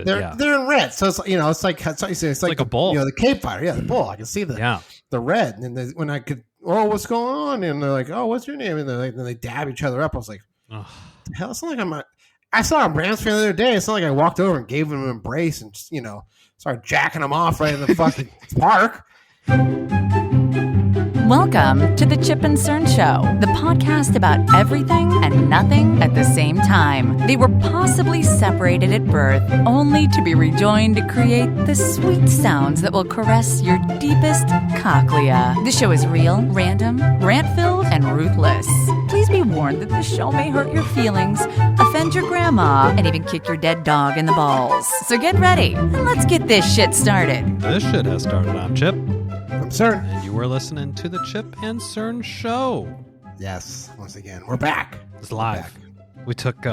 They're in red, so it's like a bull. The Cape Fighter, the bull. I can see the red, and when I could, what's going on? And they're like, what's your name? And then they dab each other up. I was like, the hell, it's not like I saw a Rams fan the other day. It's not like I walked over and gave him an embrace and just, started jacking him off right in the fucking park. Welcome to the Chip and Cern Show, the podcast about everything and nothing at the same time. They were possibly separated at birth, only to be rejoined to create the sweet sounds that will caress your deepest cochlea. The show is real, random, rant-filled, and ruthless. Please be warned that the show may hurt your feelings, offend your grandma, and even kick your dead dog in the balls. So get ready, and let's get this shit started. This shit has started. I'm Chip. I'm Cern. And you were listening to the Chip and Cern Show. Yes, once again, we're back. It's live. We took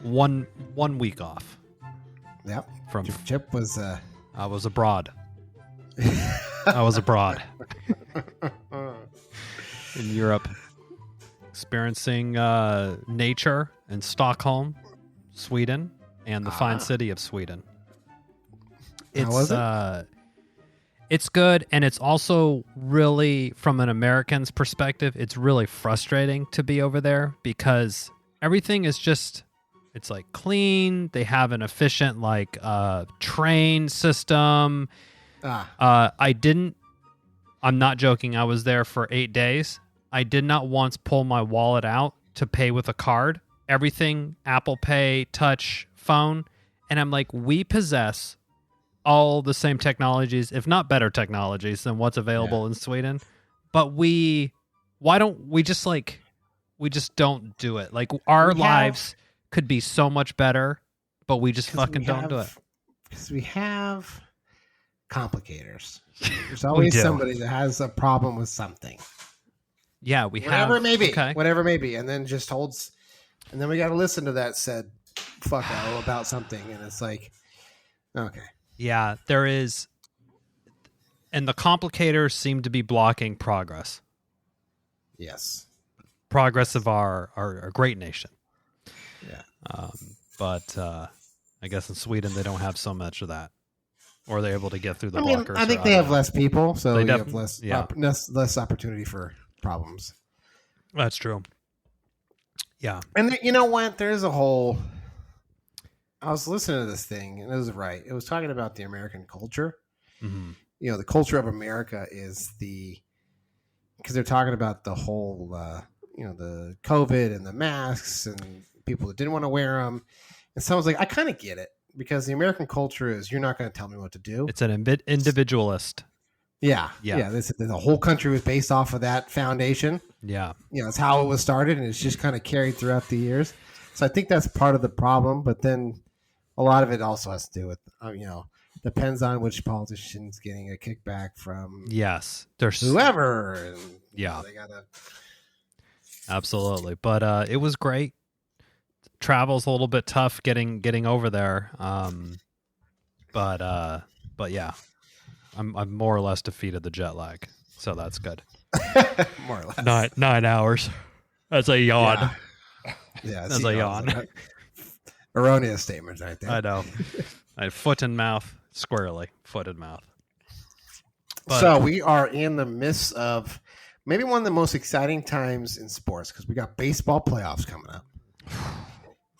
one week off. Yep. From Chip was... I was abroad. I was abroad. In Europe. Experiencing nature in Stockholm, Sweden, and the fine city of Sweden. How was it? It's good, and it's also really, from an American's perspective, it's really frustrating to be over there because everything is just, it's like clean. They have an efficient train system. I'm not joking. I was there for 8 days. I did not once pull my wallet out to pay with a card. Everything, Apple Pay, touch, phone. And I'm like, we possess all the same technologies, if not better technologies than what's available in Sweden. But we just don't do it. Like our lives could be so much better, but we just fucking don't do it. Because we have complicators. There's always somebody that has a problem with something. Yeah, whatever it may be. Okay. Whatever it may be. And then just holds, and then we got to listen to that said fucko about something. And it's like, okay. Yeah, there is, and the complicators seem to be blocking progress. Yes. Progress of our great nation. Yeah. But I guess in Sweden they don't have so much of that. Or they're able to get through the blockers. I think they have less people, so they have less opportunity for problems. That's true. Yeah. And you know what? There's a whole... I was listening to this thing, and it was right. It was talking about the American culture. Mm-hmm. The culture of America is because they're talking about the whole, the COVID and the masks and people that didn't want to wear them. And someone's like, I kind of get it, because the American culture is you're not going to tell me what to do. It's an individualist. Yeah. The whole country was based off of that foundation. Yeah. It's how it was started, and it's just kind of carried throughout the years. So I think that's part of the problem, but then a lot of it also has to do with, depends on which politician's getting a kickback from. Yes, there's whoever. And, they gotta. Absolutely, but it was great. Travel's a little bit tough getting over there, but yeah, I'm more or less defeated the jet lag, so that's good. More or less 9 hours. That's a yawn. Yeah, that's a yawn. Erroneous statements right there. I know. I had foot and mouth, squarely. Foot and mouth. But, so we are in the midst of maybe one of the most exciting times in sports, because we got baseball playoffs coming up.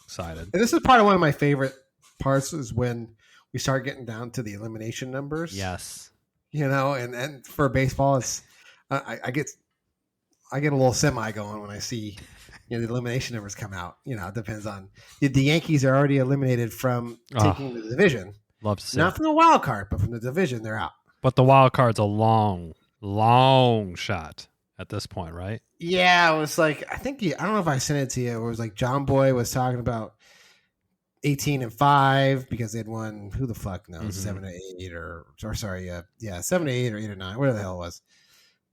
Excited. And this is part of one of my favorite parts is when we start getting down to the elimination numbers. Yes. And for baseball, it's I get a little semi going when I see the elimination numbers come out. It depends on the Yankees are already eliminated from taking the division. Love to see not from the wild card, but from the division, they're out. But the wild card's a long shot at this point, right? Yeah, it was like I don't know if I sent it to you. It was like John Boy was talking about 18-5 because they'd won. Who the fuck knows? 7-8 or 7-8 or 8-9, whatever the hell it was.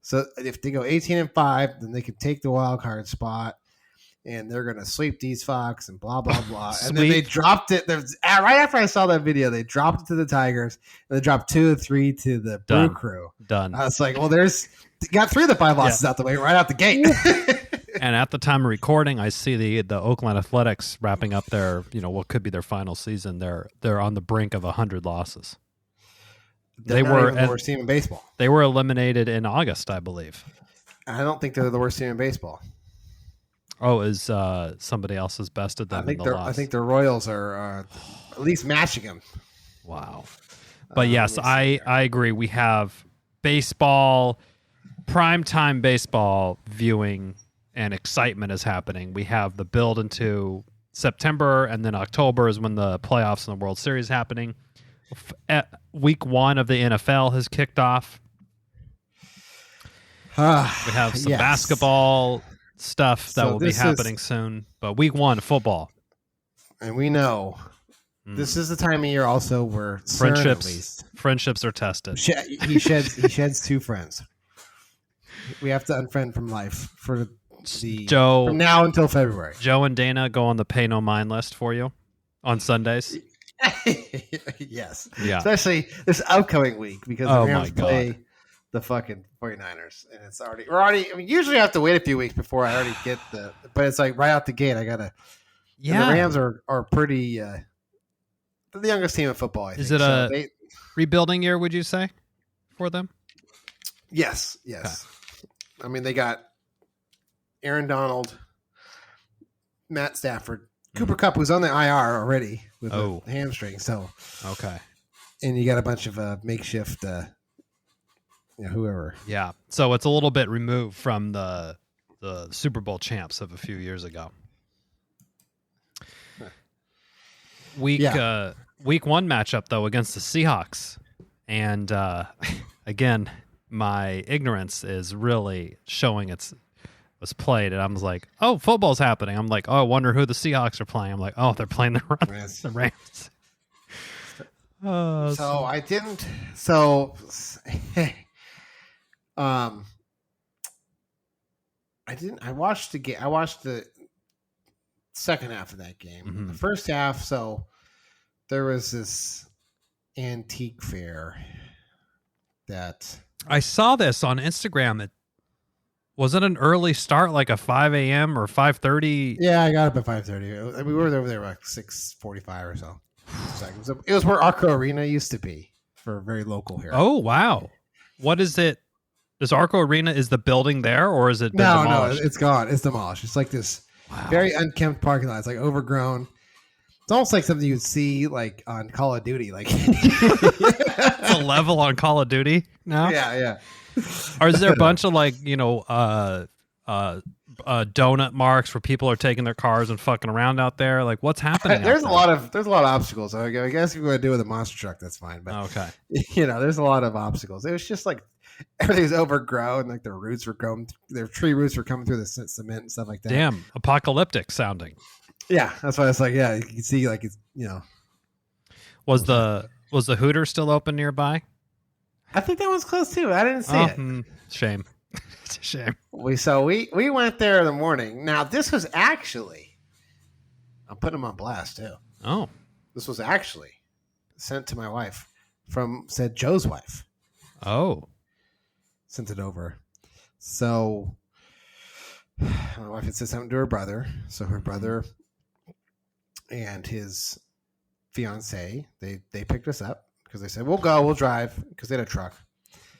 So if they go 18-5, then they can take the wild card spot. And they're going to sweep these Fox and blah, blah, blah. And then they dropped it. Right after I saw that video, they dropped it to the Tigers. And they dropped 2-3 to the Brew Crew. Done. I was like, well, got 3 of the 5 losses out the way right out the gate. And at the time of recording, I see the Oakland Athletics wrapping up their, what could be their final season. They're on the brink of 100 losses. They're not even the worst team in baseball. They were eliminated in August, I believe. I don't think they're the worst team in baseball. Oh, is somebody else's bested them in the loss? I think the Royals are at least matching them. Wow. But yes, I agree. We have baseball, primetime baseball viewing and excitement is happening. We have the build into September, and then October is when the playoffs and the World Series is happening. Week 1 of the NFL has kicked off. We have some basketball stuff that will be happening soon. But week 1, football. And we know this is the time of year also where friendships are tested. He sheds 2 friends. We have to unfriend from life from now until February. Joe and Dana go on the pay no mind list for you on Sundays. Yes. Yeah. Especially this upcoming week because the Rams play the fucking 49ers. And it's already, usually I have to wait a few weeks before I already get but it's like right out the gate. I got to, the Rams are pretty, they're the youngest team in football, I think. Is it a rebuilding year, would you say, for them? Yes. Okay. They got Aaron Donald, Matt Stafford, Cooper Kupp, who's on the IR already with a hamstring. So okay, and you got a bunch of makeshift, whoever. Yeah, so it's a little bit removed from the Super Bowl champs of a few years ago. Week 1 matchup though against the Seahawks, and again, my ignorance is really showing was played, and I was like, "Oh, football's happening." I'm like, "Oh, I wonder who the Seahawks are playing." I'm like, "Oh, they're playing the Rams." So I didn't. So, I didn't. I watched the game. I watched the second half of that game. Mm-hmm. The first half. So there was this antique fair that I saw this on Instagram. Was it an early start, like a 5 a.m. or 5:30? Yeah, I got up at 5:30. We were over there like 6:45 or so. It was where Arco Arena used to be for very local here. Oh, wow. What is it? Is Arco Arena, is the building there, or is it been demolished? No, it's gone. It's demolished. It's like this very unkempt parking lot. It's like overgrown. It's almost like something you'd see like on Call of Duty. Like it's a level on Call of Duty now? Yeah. Or is there a bunch of like, donut marks where people are taking their cars and fucking around out there? Like, what's happening? There's a lot of obstacles. I guess if you want to do with a monster truck, that's fine. But okay, there's a lot of obstacles. It was just like everything's overgrown. Like their roots were growing, their tree roots were coming through the cement and stuff like that. Damn, apocalyptic sounding. Yeah, that's why it's like, yeah, you can see like it's Was the Hooters still open nearby? I think that was close too. I didn't see it. Shame. It's a shame. We went there in the morning. Now this was actually, I'm putting them on blast too. Oh, this was actually sent to my wife said Joe's wife. Oh, sent it over. So my wife had said something to her brother. So her brother and his fiance, they picked us up. Because they said, we'll drive, because they had a truck.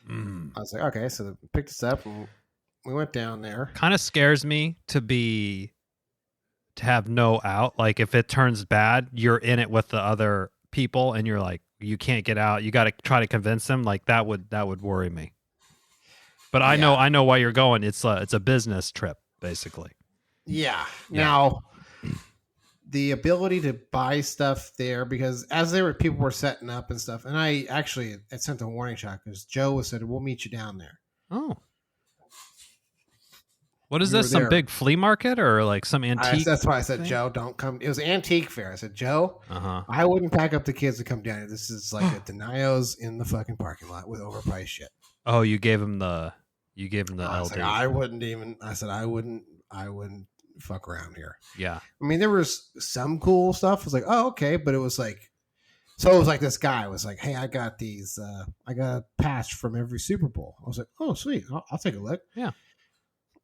I was like, okay, so they picked us up, and we went down there. Kind of scares me to have no out. Like, if it turns bad, you're in it with the other people, and you're like, you can't get out. You got to try to convince them. Like, that would worry me. But I know why you're going. It's a business trip, basically. Yeah. Now, the ability to buy stuff there, because as people were setting up and stuff, and I sent a warning shot because Joe said, we'll meet you down there. Oh. What is this? Some big flea market or like some antique? That's why I said, Joe, don't come. It was an antique fair. I said, Joe, I wouldn't pack up the kids to come down here. This is like a Denio's in the fucking parking lot with overpriced shit. Oh, you gave him the LD. Like, I wouldn't fuck around here. Yeah. There was some cool stuff. I was like, oh, okay. But it was like, so it was like this guy was like, hey, I got these, I got a patch from every Super Bowl. I was like, oh, sweet. I'll take a look. Yeah.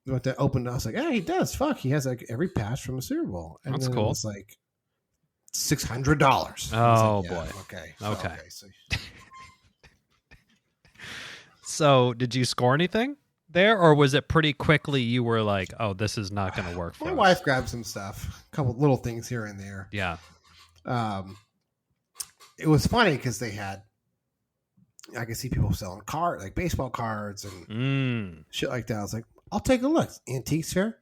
went to open. I was like, yeah, he does. Fuck, he has like every patch from a Super Bowl. And That's then cool. It was like $600. Oh like, boy. Okay. Okay. So So did you score anything there, or was it pretty quickly you were like, oh, this is not going to work for my us? wife grabbed some stuff, a couple little things here and there. Yeah. It was funny because I could see people selling like baseball cards and shit like that. I was like, I'll take a look. Antiques fair.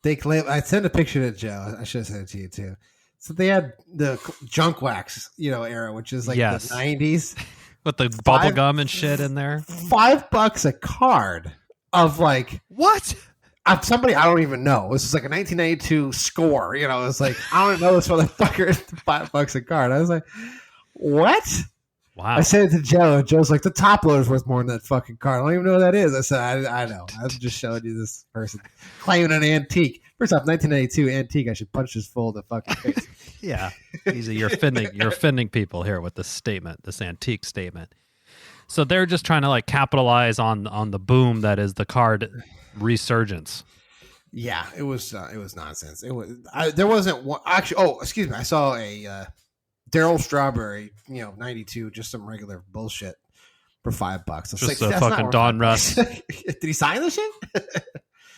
I sent a picture to Joe. I should have sent it to you too. So they had the junk wax, era, which is like the 90s. With the bubble gum and shit in there. $5 a card of like what? Somebody I don't even know. This is like a 1992 score. It's like I don't know this motherfucker. $5 a card. I was like, what? Wow. I said it to Joe, and Joe's like, the top loader's worth more than that fucking card. I don't even know what that is. I said, I know. I was just showing you this person claiming an antique. First off, 1992 antique. I should punch this fool in the fucking face. Yeah. Easy. You're offending people here with this statement, this antique statement. So they're just trying to like capitalize on the boom that is the card resurgence. Yeah, it was nonsense. There wasn't one actually. Oh, excuse me. I saw a Daryl Strawberry, 92, just some regular bullshit for $5. Just a fucking Don Russ. Did he sign this shit?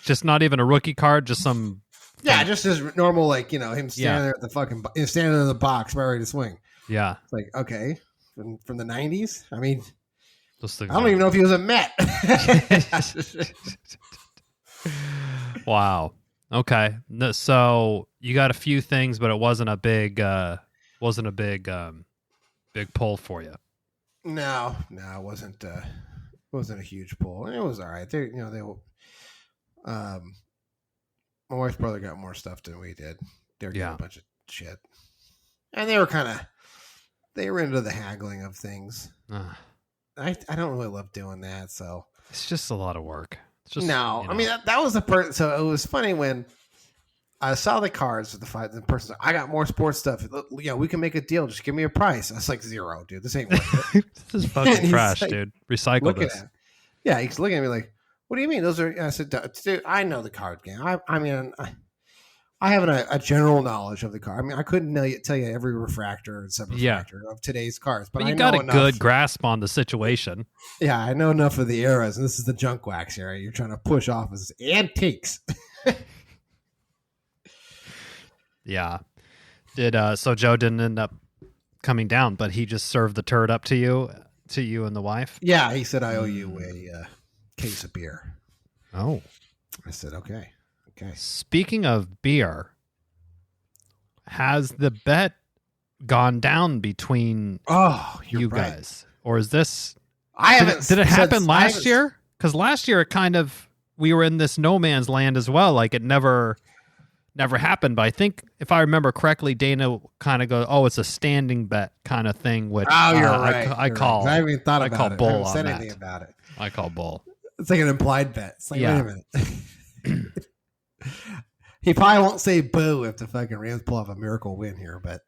Just not even a rookie card, just some. Yeah, just as normal, like him standing there at the standing in the box, ready to swing. Yeah, it's like okay, from the 90s. I mean, I don't even know if he was a Met. Wow. Okay, so you got a few things, but it wasn't a big. Big pull for you. No, it wasn't. Wasn't a huge pull. It was all right. My wife's brother got more stuff than we did. They were getting a bunch of shit, and they were into the haggling of things. I don't really love doing that, so it's just a lot of work. It's just, I mean that was the person. So it was funny when I saw the cards with the person. I got more sports stuff. We can make a deal. Just give me a price. I was like, $0, dude. This ain't worth it. This is fucking trash, like, dude. Recycle this. Yeah, he's looking at me like, what do you mean? Those are. I said, dude, I know the card game. I mean, I have a general knowledge of the card. I mean, I couldn't tell you every refractor and sub-refractor of today's cards, but you I got know a enough. Good grasp on the situation. Yeah, I know enough of the eras, and this is the junk wax era. You're trying to push off as antiques. Yeah. So Joe didn't end up coming down, but he just served the turd up to you and the wife? Yeah, he said, I owe you a case of beer. Oh. I said, okay. Speaking of beer, has the bet gone down between you guys? Or is this... Did it happen last year? Because last year we were in this no man's land as well. Like it never happened, but I think if I remember correctly, Dana kind of goes, "Oh, it's a standing bet kind of thing." Which you're right. I call. Right. I haven't even thought about it. I call bull haven't said on anything that. about it. I call bull. It's like an implied bet. It's like, Yeah. wait a minute. He probably won't say boo if the fucking Rams pull off a miracle win here, but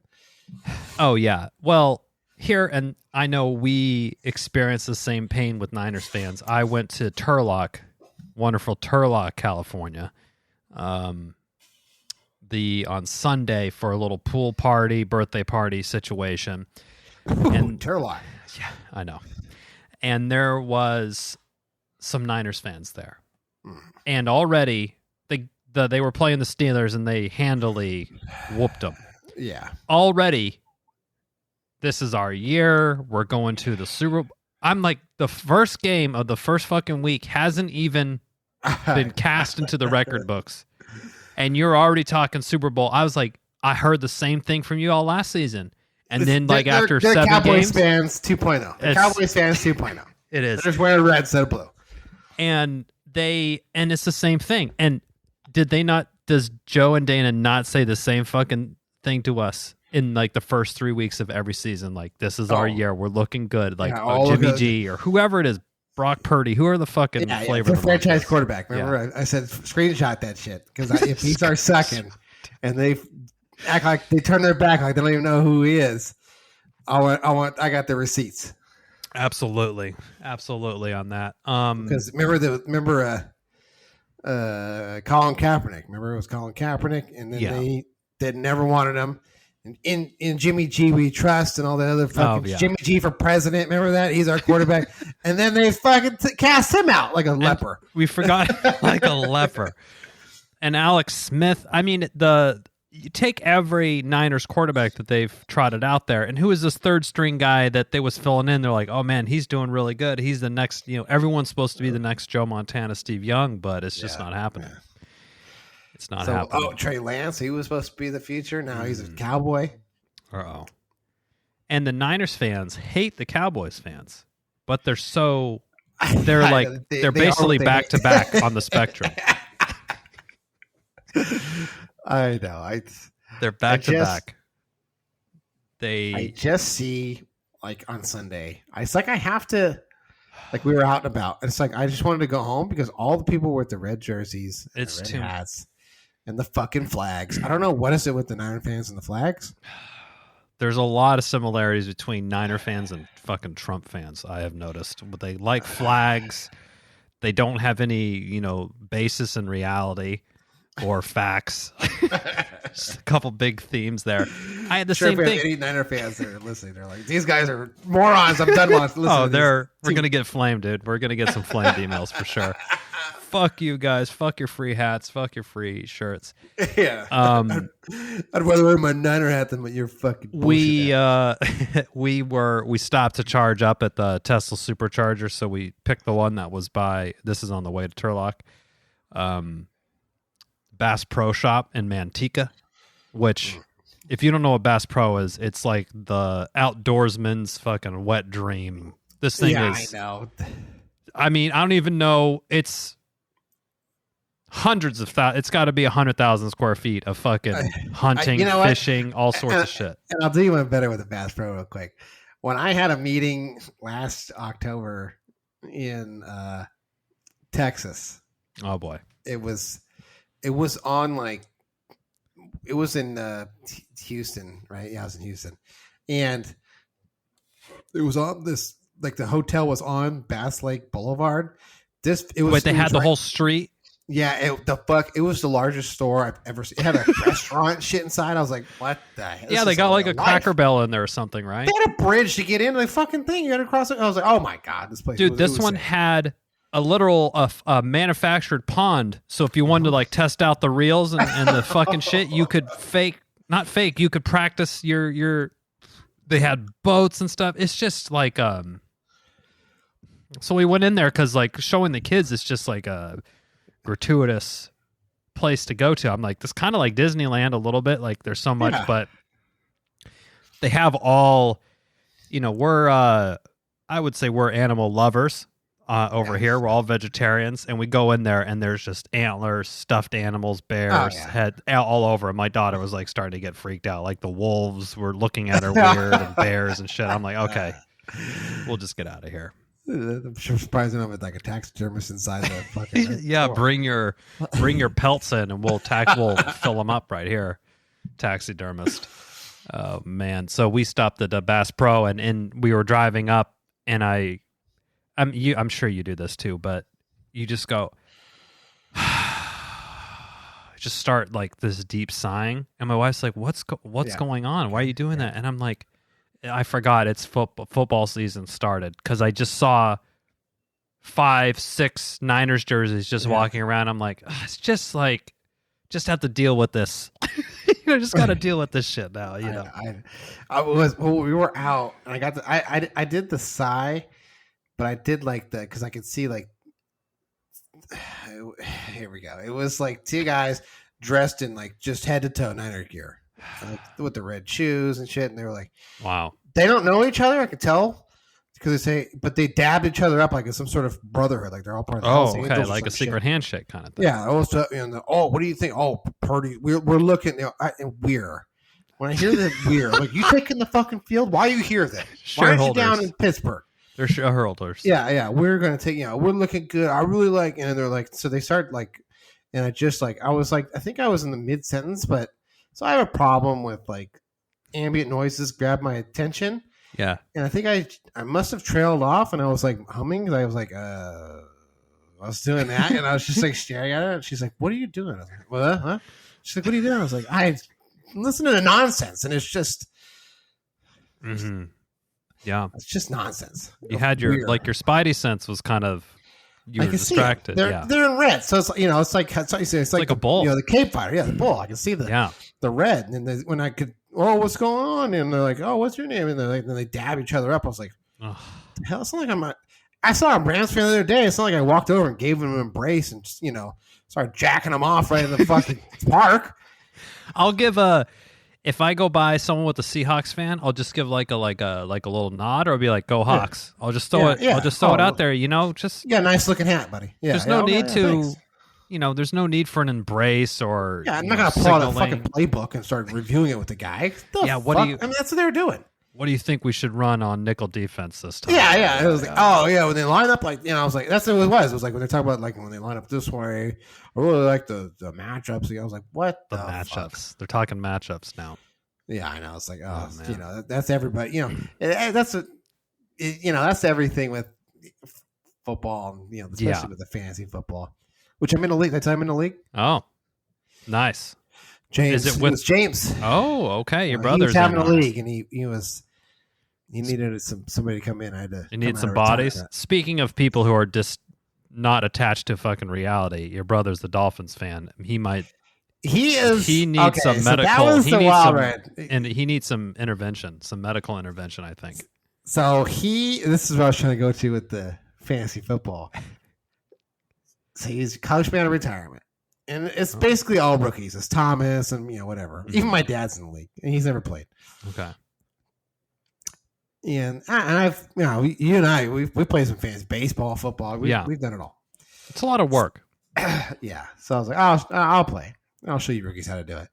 oh yeah. Well, here, and I know we experienced the same pain with Niners fans. I went to Turlock, wonderful Turlock, California. On Sunday for a little pool party, birthday party situation. And Turlock. Yeah, I know. And there was some Niners fans there. And already they were playing the Steelers and they handily whooped them. Yeah. Already, this is our year. We're going to the Super Bowl. I'm like, the first game of the first fucking week hasn't even been cast into the record books. And you're already talking Super Bowl. I was like, I heard the same thing from you all last season. And then, after they're 7 Cowboys games, fans 2.0. Cowboys fans 2.0. It is. They're just wearing red instead of blue. And it's the same thing. And does Joe and Dana not say the same fucking thing to us in like the first 3 weeks of every season? Like, this is our year. We're looking good. Like Jimmy G or whoever it is. Brock Purdy, who are the fucking flavor? The franchise quarterback. Remember, I said screenshot that shit because if he's our second, and they act like they turn their back like they don't even know who he is, I got the receipts. Absolutely on that. Because remember Colin Kaepernick. Remember, it was Colin Kaepernick, and then they never wanted him. And in Jimmy G we trust, and all the other fucking Jimmy G for president. Remember that? He's our quarterback. And then they fucking cast him out like a leper. We forgot like a leper. And Alex Smith. I mean, you take every Niners quarterback that they've trotted out there, and who is this third string guy that they was filling in? They're like, oh man, he's doing really good. He's the next, everyone's supposed to be the next Joe Montana, Steve Young, but it's just not happening. Yeah. It's not happening. Oh, Trey Lance, he was supposed to be the future. Now he's a Cowboy. Uh-oh. And the Niners fans hate the Cowboys fans, but they're basically back to back on the spectrum. I know. They're back to back. I just see like on Sunday. It's like I have to. Like we were out and about. And it's like I just wanted to go home because all the people were with the red jerseys, and the red hats, and the fucking flags. I don't know what is it with the Niner fans and the flags. There's a lot of similarities between Niner fans and fucking Trump fans. I have noticed. But they like flags. They don't have any, basis in reality or facts. Just a couple big themes there. I had the same thing. Any Niner fans that are listening, they're like, these guys are morons. I'm done listening. We're gonna get flamed, dude. We're gonna get some flamed emails for sure. Fuck you guys. Fuck your free hats. Fuck your free shirts. Yeah. I'd rather wear my Niner hat than your fucking bullshit hat. We stopped to charge up at the Tesla Supercharger, so we picked the one that was this is on the way to Turlock. Bass Pro Shop in Manteca, which if you don't know what Bass Pro is, it's like the outdoorsman's fucking wet dream. This thing is. I know. I mean, I don't even know. It's hundreds of it's got to be 100,000 square feet of fucking hunting, fishing, all sorts of shit. And I'll do you one better with the Bass Pro real quick. When I had a meeting last October in Texas. Oh boy. It was on it was in Houston, right? Yeah, I was in Houston. And it was on this, like the hotel was on Bass Lake Boulevard. They had the whole street? Yeah, it was the largest store I've ever seen. It had a restaurant shit inside. I was like, what the hell? Yeah, they got like a Cracker Barrel in there or something, right? They had a bridge to get into the fucking thing. You had to cross it. I was like, oh my God, this place. Dude, this one had a literal manufactured pond. So if you wanted to like test out the reels and the fucking shit, you could you could practice your they had boats and stuff. It's just like so we went in there because like showing the kids it's just like a gratuitous place to go to. I'm like, this kind of like Disneyland a little bit, like there's so much, but they have all, we're I would say we're animal lovers over here. We're all vegetarians, and we go in there and there's just antlers, stuffed animals, bears, head all over. My daughter was like starting to get freaked out, like the wolves were looking at her weird and bears and shit. I'm like, okay, we'll just get out of here. I'm surprising them with like a taxidermist inside the fucking. Yeah, bring your pelts in, and we'll fill them up right here. Taxidermist. Oh man! So we stopped at the Bass Pro, and we were driving up, and I'm sure you do this too, but you just go, just start like this deep sighing, and my wife's like, "What's going on? Why are you doing that?" And I'm like, I forgot it's football season started because I just saw 5-6 Niners jerseys just walking around. I'm like, it's just like, just have to deal with this. Just got to deal with this shit now. We were out and I did the sigh, but I did like because I could see like, here we go. It was like two guys dressed in like just head to toe Niner gear. With the red shoes and shit, and they were like, "Wow!" They don't know each other. I could tell because but they dabbed each other up like it's some sort of brotherhood. Like they're all part of the Hells Angels, like a secret handshake kind of thing. Yeah. Also, what do you think? Oh, Purdy, we're looking. We're when I hear the we're like you taking the fucking field. Why are you here then? Why aren't you down in Pittsburgh? They're shareholders. Yeah. We're gonna take. We're looking good. I really like. And they're like, so they start like, and I just like, I was like, I think I was in the mid sentence, but. So I have a problem with like ambient noises grab my attention. Yeah. And I think I must have trailed off and I was like humming because I was like, I was doing that, and I was just like staring at her. And she's like, "What are you doing?" I was like, "What? Huh?" She's like, "What are you doing?" I was like, "I listen to the nonsense," and it's just, yeah, it's just nonsense. You had your your spidey sense was kind of you were distracted. They're in red, so it's it's like it's like a bull. The Cape Fighter, the bull. I can see the red, and when I could, what's going on? And they're like, "Oh, what's your name?" And they're like, then they dab each other up. I was like, "What the hell?" It's not like I'm not. I saw a Rams fan the other day. It's not like I walked over and gave him an embrace and just, started jacking him off right in the fucking park. I'll give if I go by someone with a Seahawks fan, I'll just give like a little nod, or I'll be like, "Go Hawks!" I'll just throw it. I'll just throw it out there. Just nice looking hat, buddy. Yeah, there's no need to. There's no need for an embrace or. Yeah, I'm not gonna pull out a fucking playbook and start reviewing it with the guy. What do you? I mean, that's what they were doing. What do you think we should run on nickel defense this time? Yeah. It was like, when they line up like, I was like, that's what it was. It was like when they talk about like when they line up this way, I really like the matchups. I was like, what the matchups? Fuck? They're talking matchups now. Yeah, I know. It's like, that's everybody. That's that's everything with football, and especially with the fantasy football. Which I'm in the league. That's I'm in the league. Oh, nice. James. It was James. Oh, okay. Your brother's he was having a league, and he needed somebody to come in. I had to. You need some bodies. Speaking of people who are just not attached to fucking reality, your brother's the Dolphins fan. He is. He needs some medical. He needs some intervention, some medical intervention, I think. So this is what I was trying to go to with the fantasy football. So he's a college man of retirement. And it's basically all rookies. It's Thomas and, whatever. Even my dad's in the league, and he's never played. Okay. And I've, you and I, we played some fantasy baseball, football. We've done it all. It's a lot of work. Yeah. So I was like, I'll play. I'll show you rookies how to do it.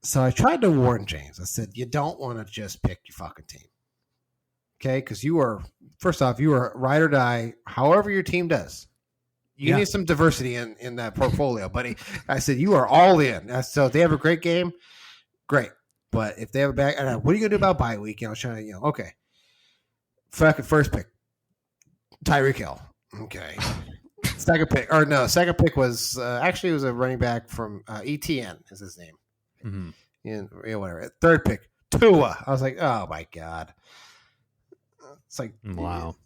So I tried to warn James. I said, you don't want to just pick your fucking team. Okay? Because first off, you are ride or die, however your team does. You need some diversity in that portfolio, buddy. I said, you are all in. So if they have a great game, great. But if they have a bad, what are you going to do about bye week? I was trying to, okay. First pick, Tyreek Hill. Okay. Second pick was, actually it was a running back from ETN is his name. Mm-hmm. Whatever. Third pick, Tua. I was like, oh my God. It's like, wow.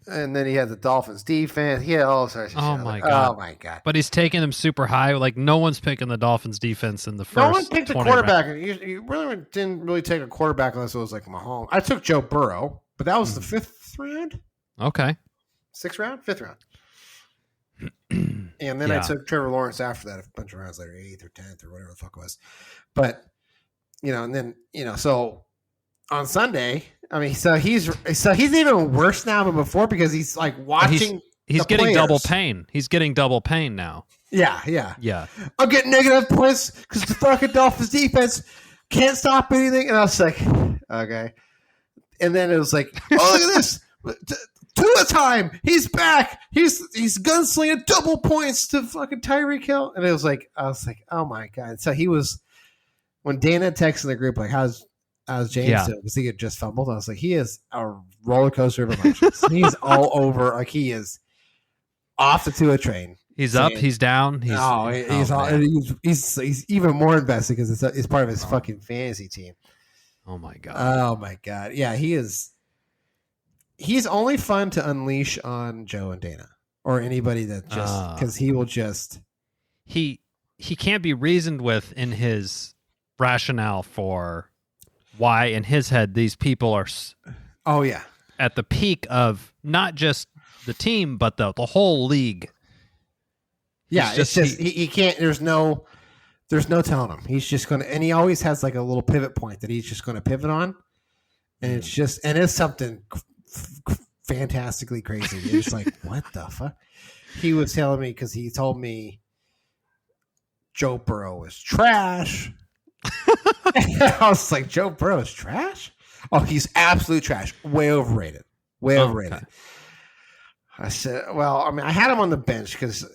And then he had the Dolphins defense. He had all sorts of shit. Oh my God. Oh my God. But he's taking them super high. Like no one's picking the Dolphins defense in the first. No one picked a quarterback. You really didn't really take a quarterback unless it was like Mahomes. I took Joe Burrow, but that was the fifth round. Okay. Fifth round. And then I took Trevor Lawrence after that, a bunch of rounds later, 8th or 10th or whatever the fuck it was. But and then so on Sunday. I mean, so he's even worse now than before because he's like watching. He's getting players. Double pain. He's getting double pain now. Yeah. I'm getting negative points because the fucking Dolphins defense can't stop anything, and I was like, okay. And then it was like, oh, look at this, Tua time. He's back. He's gunslinging double points to fucking Tyreek Hill, and I was like, oh my God. So he was when Dana texted the group like, how's James doing? Because he had just fumbled. I was like, he is a roller coaster of emotions. He's all over. Like he is off the Tua train. He's up. He's down. He's even more invested because it's part of his fucking fantasy team. Oh my God. Oh my God. Yeah, he is. He's only fun to unleash on Joe and Dana or anybody that just because he will just. He can't be reasoned with in his rationale for. Why in his head these people are at the peak of not just the team but the whole league. He can't there's no telling him. He's just going to, and he always has like a little pivot point that he's just going to pivot on, and it's something fantastically crazy. It's like, what the fuck? He was telling me because he told me Joe Burrow is trash. I was like, Joe Burrow is trash? Oh, he's absolute trash. Way overrated. Okay. I said, well, I mean, I had him on the bench because,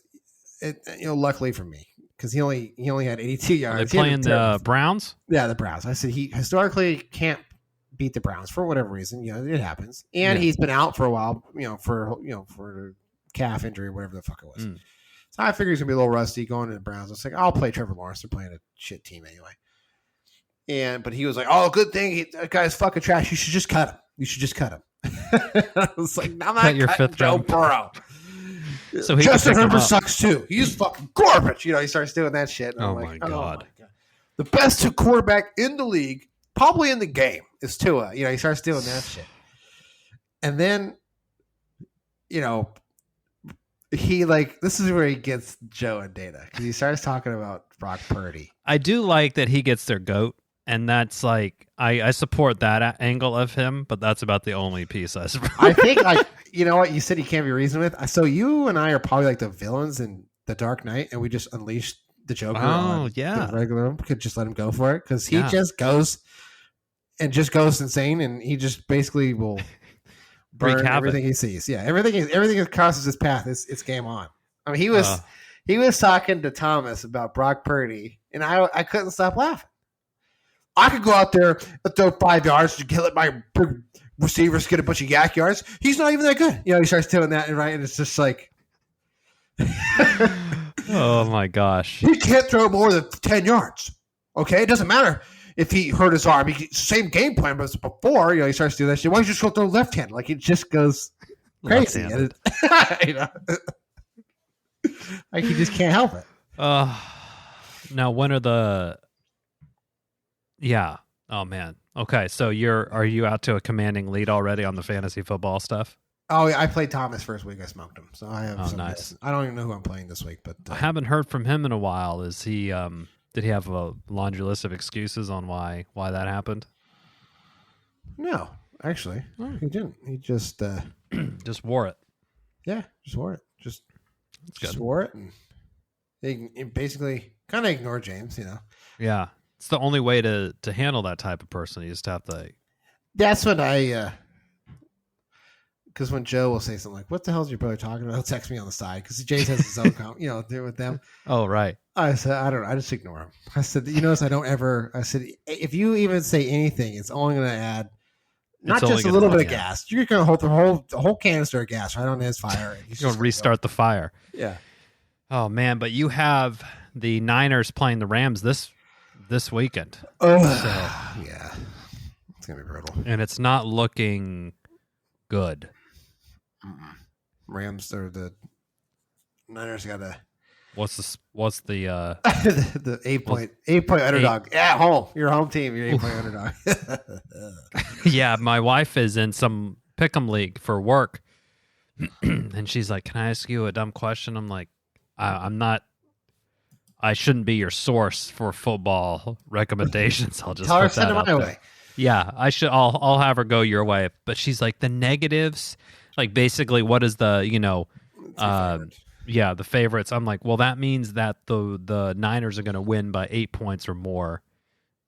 luckily for me, because he only had 82 yards. Are they playing the Browns? Yeah, the Browns. I said he historically can't beat the Browns for whatever reason. It happens, and he's been out for a while. For calf injury, whatever the fuck it was. So I figured he's gonna be a little rusty going to the Browns. I was like, I'll play Trevor Lawrence. They're playing a shit team anyway. But he was like, oh, good thing that guy's fucking trash. You should just cut him. You should just cut him. I was like, I'm not cutting Joe Burrow. So he Justin Herbert sucks too. He's fucking garbage. He starts doing that shit. And oh, I'm my like, God. oh my God. The best quarterback in the league, probably in the game, is Tua. He starts doing that shit. And then, he this is where he gets Joe and Data, because he starts talking about Brock Purdy. I do like that he gets their GOAT, and that's I support that angle of him, but that's about the only piece I support. I think you know what you said, he can't be reasoned with. So you and I are probably like the villains in The Dark Knight, and we just unleashed the Joker. Oh yeah, the regular could just let him go for it, because he just goes insane, and he just basically will burn everything he sees. Yeah, everything that crosses his path it's game on. I mean, he was talking to Thomas about Brock Purdy, and I couldn't stop laughing. I could go out there and throw 5 yards to let my receivers get a bunch of yak yards. He's not even that good. He starts doing that, and it's just like, oh my gosh, he can't throw more than 10 yards. Okay, it doesn't matter if he hurt his arm. Same game plan, but before he starts to do that shit. Why don't you just go throw left hand? Like, it just goes crazy. Like, he just can't help it. Now when are the? Yeah. Oh man. Okay. So are you out to a commanding lead already on the fantasy football stuff? Oh, yeah, I played Thomas first week. I smoked him. So I have. Oh, nice. I don't even know who I'm playing this week, but I haven't heard from him in a while. Is he? Did he have a laundry list of excuses on why that happened? No, actually, he didn't. He just just wore it. Yeah, just wore it. Just wore it, and he basically kind of ignored James. Yeah. It's the only way to handle that type of person. You just have to. That's what because when Joe will say something like, "What the hell is your brother talking about?" He'll text me on the side, because James has his own account, there with them. Oh, right. I said, I don't know. I just ignore him. I said, I don't ever. I said, if you even say anything, it's only going to add not just a little bit of gas. You're going to hold the whole canister of gas right on his fire. You're going to restart the fire. Yeah. Oh man, but you have the Niners playing the Rams this weekend. Yeah, it's gonna be brutal, and it's not looking good. Rams or the Niners got a what's the the 8-point underdog at home. Your home team, your 8-point underdog. Yeah, my wife is in some pick'em league for work, and she's like, "Can I ask you a dumb question?" I'm like, "I'm not. I shouldn't be your source for football recommendations. I'll just tell her send them my way." Yeah, I should. I'll have her go your way. But she's like, the negatives, like basically, what is the the favorites. I'm like, well, that means that the Niners are going to win by 8 points or more.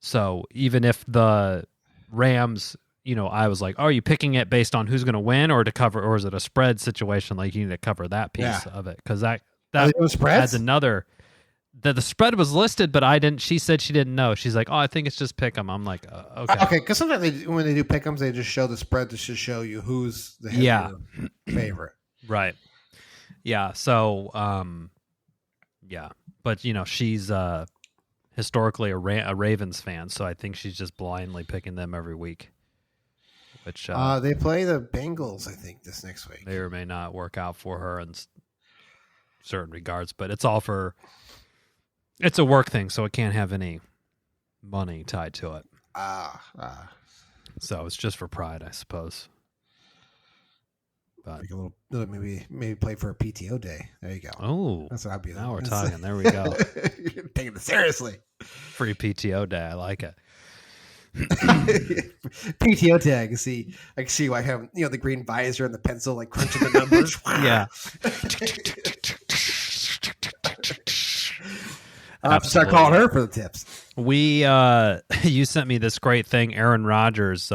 So even if the Rams, I was like, are you picking it based on who's going to win or to cover, or is it a spread situation? Like you need to cover that piece of it, because that adds another. The spread was listed, but I didn't. She said she didn't know. She's like, "Oh, I think it's just pick 'em." I'm like, "Okay." Okay, because sometimes when they do pick 'ems, they just show the spread to just show you who's the favorite. Right. Yeah. So, but she's historically a Ravens fan, so I think she's just blindly picking them every week. Which they play the Bengals, I think, this next week. May or may not work out for her in certain regards, but it's all for. It's a work thing, so it can't have any money tied to it. So it's just for pride, I suppose. But like a little maybe play for a PTO day. There you go. Oh, that's what I'd be. Now we're talking. There we go. You're taking it seriously. Free PTO day. I like it. PTO day. I can see why I have the green visor and the pencil like crunching the numbers. Yeah. I'll have to start calling her for the tips. You sent me this great thing. Aaron Rodgers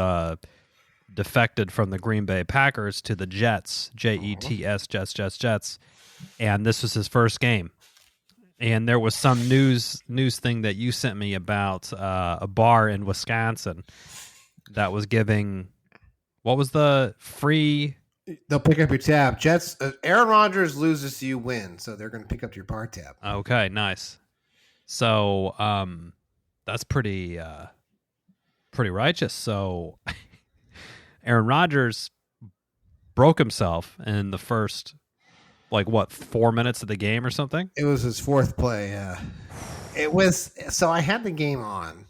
defected from the Green Bay Packers to the Jets, Jets, Jets, and this was his first game. And there was some news thing that you sent me about a bar in Wisconsin that was giving, what was the free They'll pick up your tab. Jets. Aaron Rodgers loses, you win. So they're going to pick up your bar tab. Okay, nice. So that's pretty righteous. So Aaron Rodgers broke himself in the first, 4 minutes of the game or something? It was his fourth play. Yeah. It was. So I had the game on.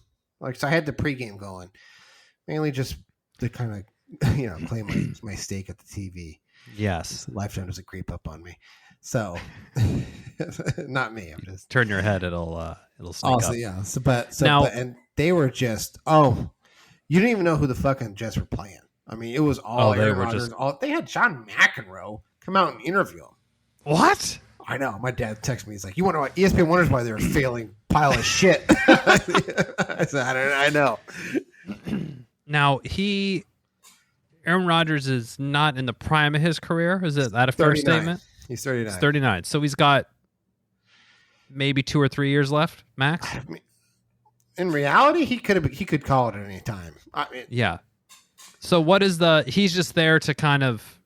So I had the pregame going. Mainly just to kind of, play my stake at the TV. Yes. Lifetime doesn't creep up on me. So, not me. I'm just turn your head. It'll sneak also, up. Yeah. And they were just, you didn't even know who the fucking Jets were playing. I mean, it was all Aaron Rodgers. They had John McEnroe come out and interview him. What? I know. My dad texted me. He's like, "You wonder why ESPN wonders why they're a failing pile of shit." I said, "I know." Now Aaron Rodgers is not in the prime of his career. Is that a fair statement? He's 39. He's 39. So he's got maybe 2 or 3 years left, max. I mean, in reality, he could call it at any time. Yeah. So what is he's just there to kind of,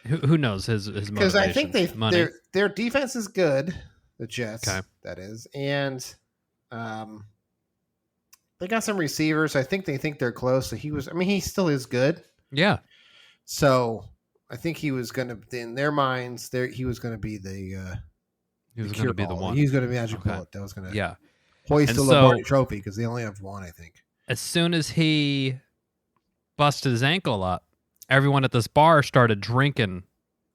who knows his motivation? Because I think their defense is good, the Jets, that is, and they got some receivers. I think they think they're close. So he still is good. Yeah. So I think he was going to, in their minds, he was going to be the one. He was going to be magic bullet that was going to hoist the Lombardi trophy because they only have one, I think. As soon as he busted his ankle up, everyone at this bar started drinking,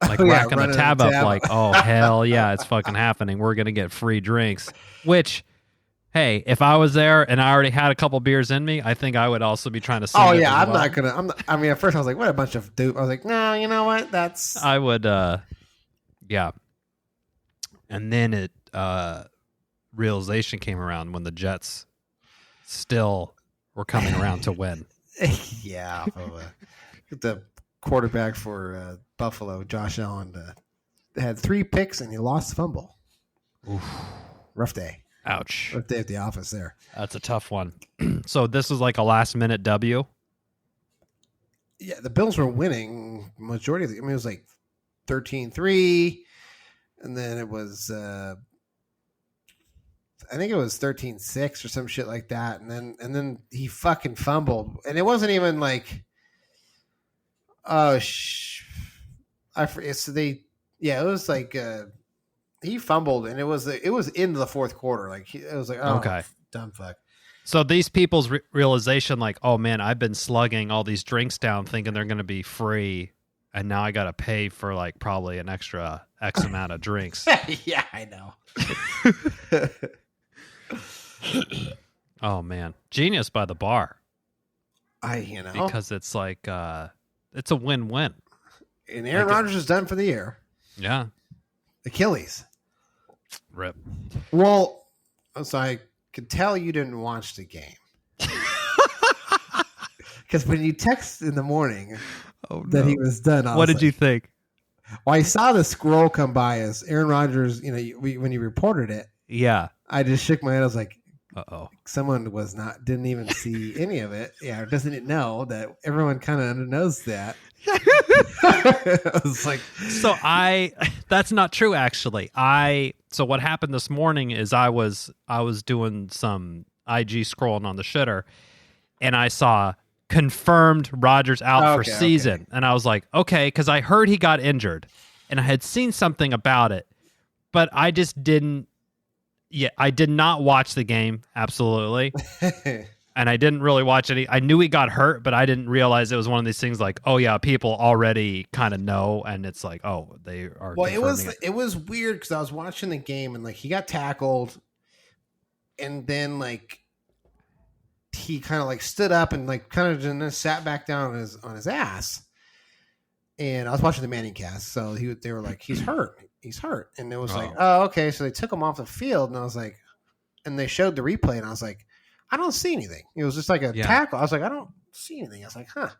racking the tab up, oh, hell yeah, it's fucking happening. We're going to get free drinks. Which, hey, if I was there and I already had a couple beers in me, I think I would also be trying to sing. Oh, yeah, not going to. At first I was like, what a bunch of dupe. I was like, no, you know what? I would, yeah. And then realization came around when the Jets still were coming around to win. Yeah. The quarterback for Buffalo, Josh Allen, had 3 picks and he lost the fumble. Oof. Rough day. Ouch. Rough day at the office there. That's a tough one. So this was like a last-minute W? Yeah, the Bills were winning majority of it was like 13-3, and then it was I think it was 13-6 or some shit like that, and then he fucking fumbled, and it wasn't even like, it was like he fumbled, and it was into the fourth quarter, it was like, oh, okay, dumb fuck. So these people's realization, oh man, I've been slugging all these drinks down, thinking they're going to be free, and now I got to pay for probably an extra X amount of drinks. Yeah, I know. Oh man, genius by the bar. Because it's it's a win-win. And Aaron Rodgers is done for the year. Yeah, Achilles. Rip. Well, so I could tell you didn't watch the game because when you text in the morning that he was done, what did you think? Well, I saw the scroll come by as Aaron Rodgers. When you reported it, yeah, I just shook my head. I was like, "Uh-oh!" Someone didn't even see any of it. Yeah, or doesn't know that everyone kind of knows that. I was like, that's not true actually. So what happened this morning is I was doing some IG scrolling on the shitter, and I saw confirmed Rodgers out for season. And I was like, okay, because I heard he got injured and I had seen something about it, but I just didn't. Yeah, I did not watch the game. Absolutely. And I didn't really watch any. I knew he got hurt, but I didn't realize it was one of these things oh yeah, people already kind of know, and it's they are. Well, it was weird because I was watching the game and he got tackled, and then he kind of stood up and kind of sat back down on his ass. And I was watching the Manning cast, so they were like, he's hurt, and it was oh okay, so they took him off the field, and I was like, and they showed the replay, and I was like, I don't see anything. It was just a tackle. I was like, I don't see anything. I was like, huh.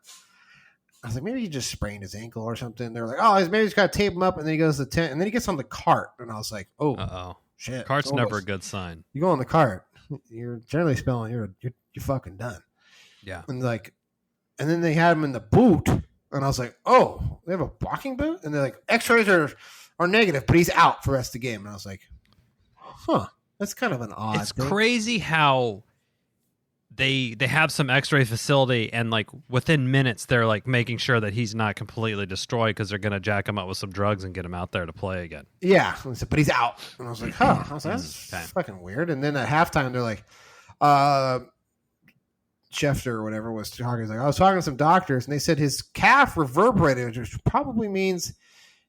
I was like, maybe he just sprained his ankle or something. They're like, oh, maybe he's got to tape him up, and then he goes to the tent, and then he gets on the cart, and I was like, oh, shit. Cart's never a good sign. You go on the cart, you're generally spelling you're fucking done. Yeah. And then they had him in the boot. And I was like, oh, they have a walking boot? And they're like, x-rays are negative, but he's out for the rest of the game. And I was like, huh, that's kind of an odd It's thing. crazy how they have some x-ray facility, and like within minutes they're like making sure that he's not completely destroyed because they're going to jack him up with some drugs and get him out there to play again. Yeah. But he's out. And I was like, huh. I was like, that's fucking weird. And then at halftime, they're like, Schefter or whatever was talking. He's like, I was talking to some doctors, and they said his calf reverberated, which probably means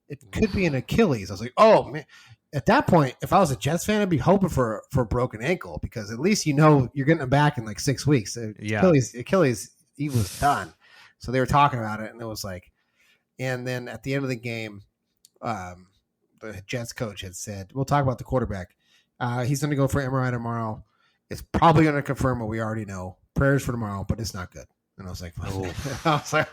it could be an Achilles. I was like, oh man. At that point, if I was a Jets fan, I'd be hoping for a broken ankle, because at least you're getting him back in like 6 weeks. Yeah. Achilles, he was done. So they were talking about it, and it was like, and then at the end of the game, the Jets coach had said, we'll talk about the quarterback. He's going to go for MRI tomorrow. It's probably going to confirm what we already know. Prayers for tomorrow, but it's not good. And I was like,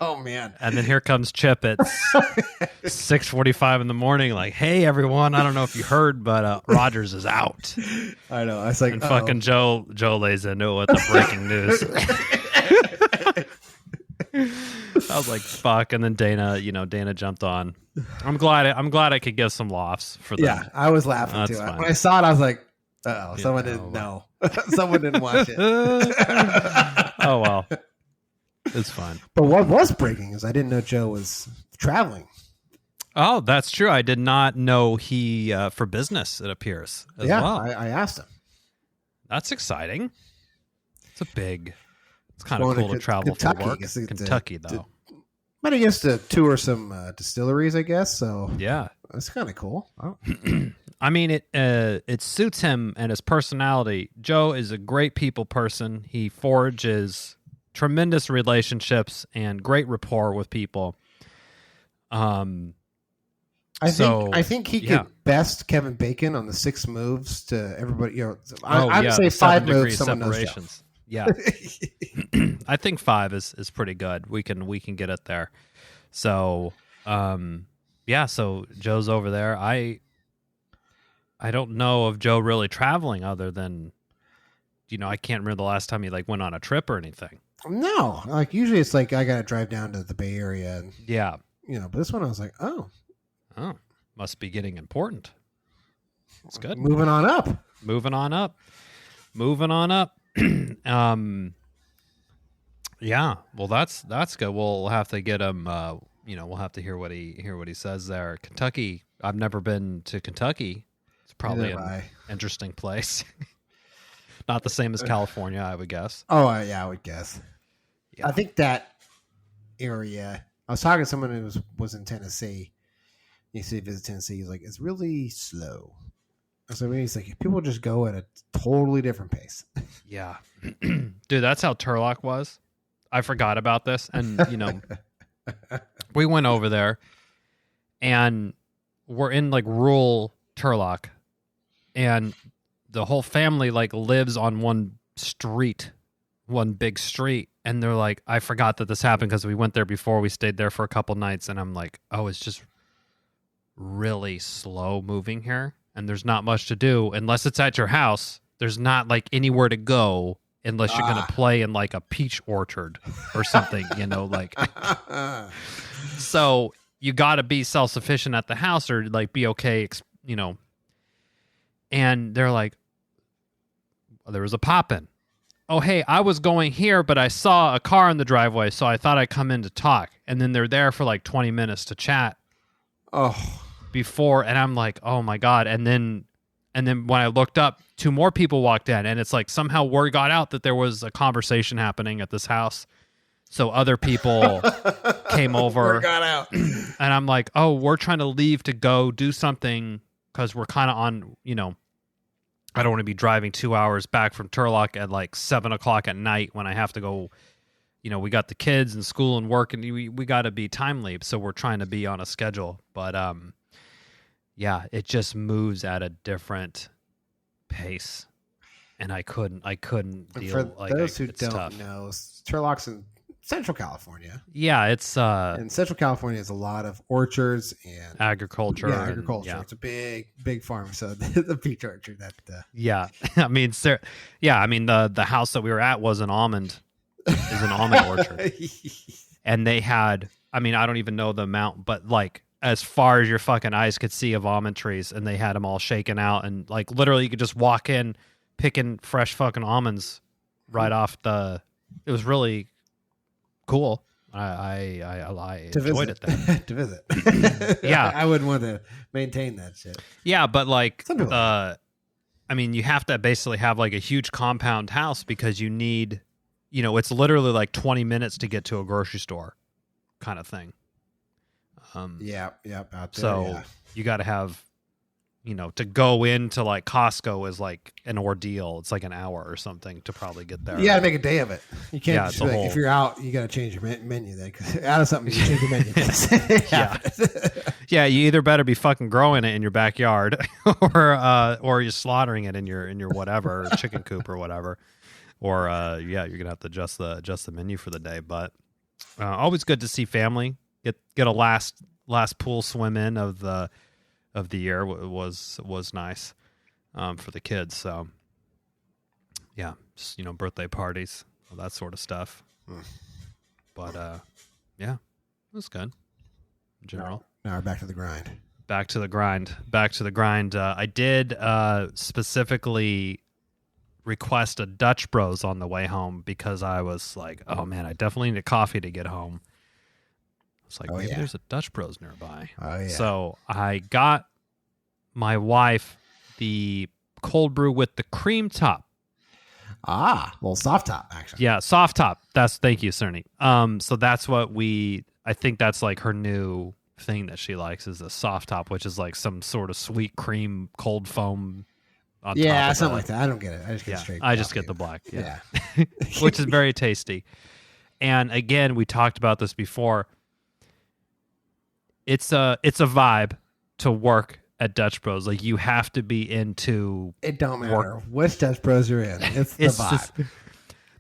oh man. And then here comes Chip at 6:45 in the morning, like, hey everyone, I don't know if you heard, but Rodgers is out. I know. I was like, and fucking Joe lays into it with the breaking news. I was like, fuck. And then Dana jumped on. I'm glad I could give some laughs for them. Yeah, I was laughing too. When I saw it, I was like, someone didn't know. Someone didn't watch it. Oh well. It's fine. But what was breaking is I didn't know Joe was traveling. Oh, that's true. I did not know he for business, it appears, as well. I asked him. That's exciting. It's kind of cool to travel for work. Kentucky, though. But he gets to tour some distilleries, I guess. So yeah, that's kind of cool. Oh. I mean, it suits him and his personality. Joe is a great people person. He forges tremendous relationships and great rapport with people. I think he could best Kevin Bacon on the 6 moves to everybody. I'd say 5 moves. Someone knows. Yeah, I think 5 is pretty good. We can get it there. So, so Joe's over there. I don't know of Joe really traveling other than, I can't remember the last time he like went on a trip or anything. No, like usually it's like I got to drive down to the Bay Area. And, yeah. But this one I was like, oh, must be getting important. It's good. Moving on up. Yeah. Well, that's good. We'll have to get him. We'll have to hear what he says there. Kentucky. I've never been to Kentucky. It's probably an interesting place. Not the same as California, I would guess. Oh yeah, I would guess. Yeah. I think that area. I was talking to someone who was in Tennessee. He said visit Tennessee. He's like, it's really slow. So he's like, people just go at a totally different pace. Yeah, dude, that's how Turlock was. I forgot about this, and we went over there, and we're in like rural Turlock, and the whole family like lives on one big street. And they're like, I forgot that this happened because we went there before. We stayed there for a couple nights. And I'm like, oh, it's just really slow moving here. And there's not much to do unless it's at your house. There's not like anywhere to go unless you're going to play in like a peach orchard or something, like. So you got to be self-sufficient at the house or like be okay, And they're like, there was a pop-in. Oh, hey, I was going here, but I saw a car in the driveway, so I thought I'd come in to talk. And then they're there for like 20 minutes to chat. Before, and I'm like, oh my God. And then when I looked up, 2 more people walked in, and it's like somehow word got out that there was a conversation happening at this house. So other people came over. Word got out. And I'm like, oh, we're trying to leave to go do something because we're kind of on, I don't want to be driving 2 hours back from Turlock at like 7:00 at night when I have to go. We got the kids and school and work, and we got to be timely. So we're trying to be on a schedule. But it just moves at a different pace, and I couldn't deal. For like, those who it's don't tough. know, Turlock's in Central California. Yeah, it's and Central California has a lot of orchards and agriculture. Yeah, agriculture. And, It's a big farm. So the peach orchard that. Yeah, I mean, the house that we were at was an almond. Is an almond orchard. and they had, I mean, I don't even know the amount, but like as far as your fucking eyes could see of almond trees, and they had them all shaken out, and like literally you could just walk in picking fresh fucking almonds right off the. It was really cool. I enjoyed it there. To visit. Yeah, I wouldn't want to maintain that shit. Yeah, but like, I mean, you have to basically have like a huge compound house because you need, you know, it's literally like 20 minutes to get to a grocery store, kind of thing. Out there. So you got to have, you know, to go into like Costco is like an ordeal. It's like an hour or something to probably get there. You got to make a day of it. You can't Yeah, just if you're out, you got to change your menu then. Because out of something, you change the menu. Yeah, you either better be fucking growing it in your backyard, or you're slaughtering it in your whatever chicken coop or whatever, or you're gonna have to adjust the menu for the day. But always good to see family. Get a last pool swim in of the year was nice for the kids. So yeah, just, you know, birthday parties, all that sort of stuff. But yeah, it was good in general. Now we're back to the grind. Back to the grind. I did specifically request a Dutch Bros on the way home because I was like, oh man, I definitely need a coffee to get home. It's like, maybe there's a Dutch Bros nearby. Oh, yeah. So I got my wife the cold brew with the cream top. Little soft top, actually. Yeah, soft top. Thank you, Cerny. So that's what I think that's like her new thing that she likes is the soft top, which is like some sort of sweet cream cold foam on top of something like that. I don't get it. I just get straight. I just get the black. Yeah. Which is very tasty. And again, we talked about this before. It's a vibe to work at Dutch Bros. Like you have to be into. It don't matter which Dutch Bros you're in. It's the vibe.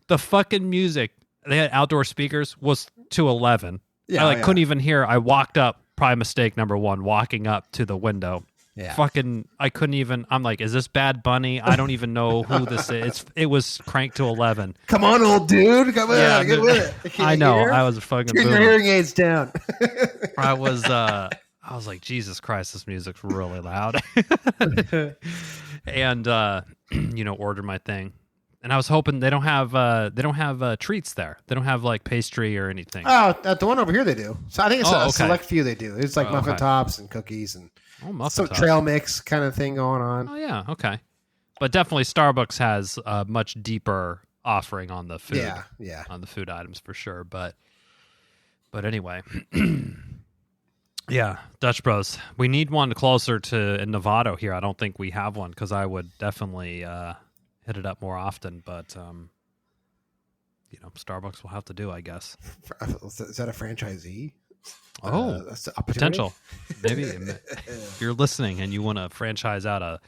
The fucking music. They had outdoor speakers was to 11. Yeah, I couldn't even hear. I walked up. Probably mistake number one. Walking up to the window. Yeah. Fucking. I couldn't even. I'm like, is this Bad Bunny? I don't even know who this is. It was cranked to 11. Come on, old dude. Come on, get with it. I know. I was fucking. Turn your hearing aids down. I was like, Jesus Christ, this music's really loud. And you know, ordered my thing. And I was hoping they don't have treats there. They don't have like pastry or anything. Oh, at the one over here they do. So I think it's a select few they do. It's like muffin tops and cookies and some trail mix kind of thing going on. Oh yeah, okay. But definitely Starbucks has a much deeper offering on the food. Yeah. On the food items for sure. But anyway. Yeah, Dutch Bros. We need one closer to in Novato here. I don't think we have one because I would definitely hit it up more often. But you know, Starbucks will have to do, I guess. Is that a franchisee? That's potential. Maybe if you're listening and you want to franchise out a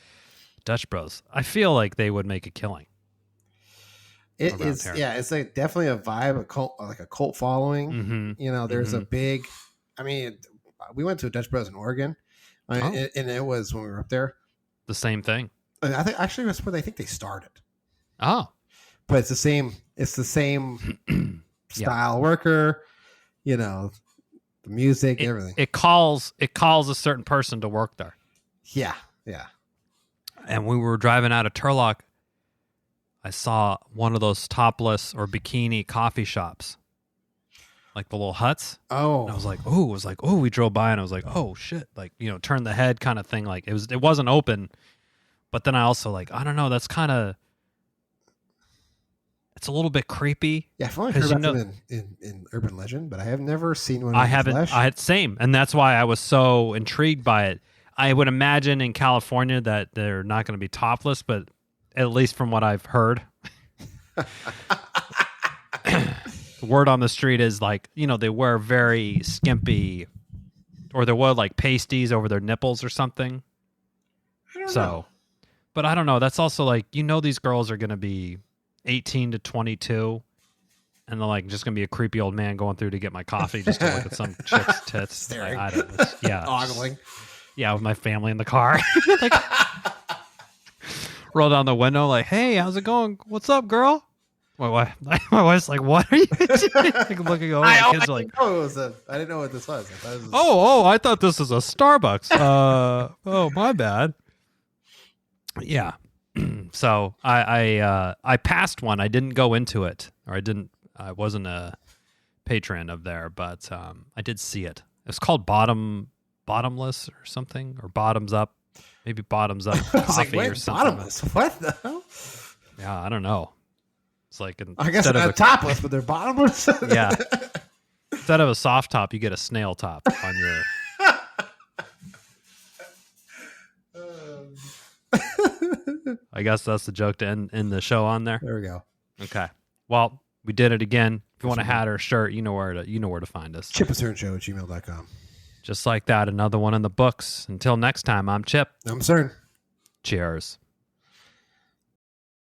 Dutch Bros, I feel like they would make a killing. It is, it's like definitely a vibe, a cult following. Mm-hmm. You know, there's a big. I mean, we went to a Dutch Bros in Oregon, and it was when we were up there. The same thing. I think actually that's where I think they started. Oh, but it's the same. It's the same style worker. You know, the music, everything. It calls a certain person to work there. Yeah. And when we were driving out of Turlock, I saw one of those topless or bikini coffee shops. Like the little huts. Oh, and I was like, oh, we drove by and I was like, oh shit, like, you know, turn the head kind of thing. Like it wasn't open, but then I also like, I don't know, that's kind of, it's a little bit creepy. Yeah, I've only heard about them in urban legend, but I have never seen one. I haven't. Same, and that's why I was so intrigued by it. I would imagine in California that they're not going to be topless, but at least from what I've heard. The word on the street is like, you know, they wear very skimpy, or they wear like pasties over their nipples or something. I don't know. But I don't know. That's also like, you know, these girls are going to be 18 to 22, and they're like just going to be a creepy old man going through to get my coffee just to look at some chick's tits. Staring. I don't, yeah. Ogling. Yeah, with my family in the car. Like, roll down the window like, hey, how's it going? What's up, girl? My wife's like, "What are you doing?" Like, looking over. My kids are like, I didn't know what this was. I thought it was I thought this was a Starbucks. Oh, my bad. Yeah. So I passed one. I didn't go into it, or I wasn't a patron of there, but I did see it. It's called Bottomless or something, or Bottoms Up, maybe Bottoms Up Coffee or something. Bottomless? What the hell? Yeah, I don't know. It's like I guess they're not topless, but they're bottomless. Yeah. Instead of a soft top, you get a snail top on your. I guess that's the joke to end the show on there. There we go. Okay. Well, we did it again. If you want a hat or a shirt, you know where to find us. ChipandCernShow@gmail.com. Just like that, another one in the books. Until next time, I'm Chip. I'm Cern. Cheers.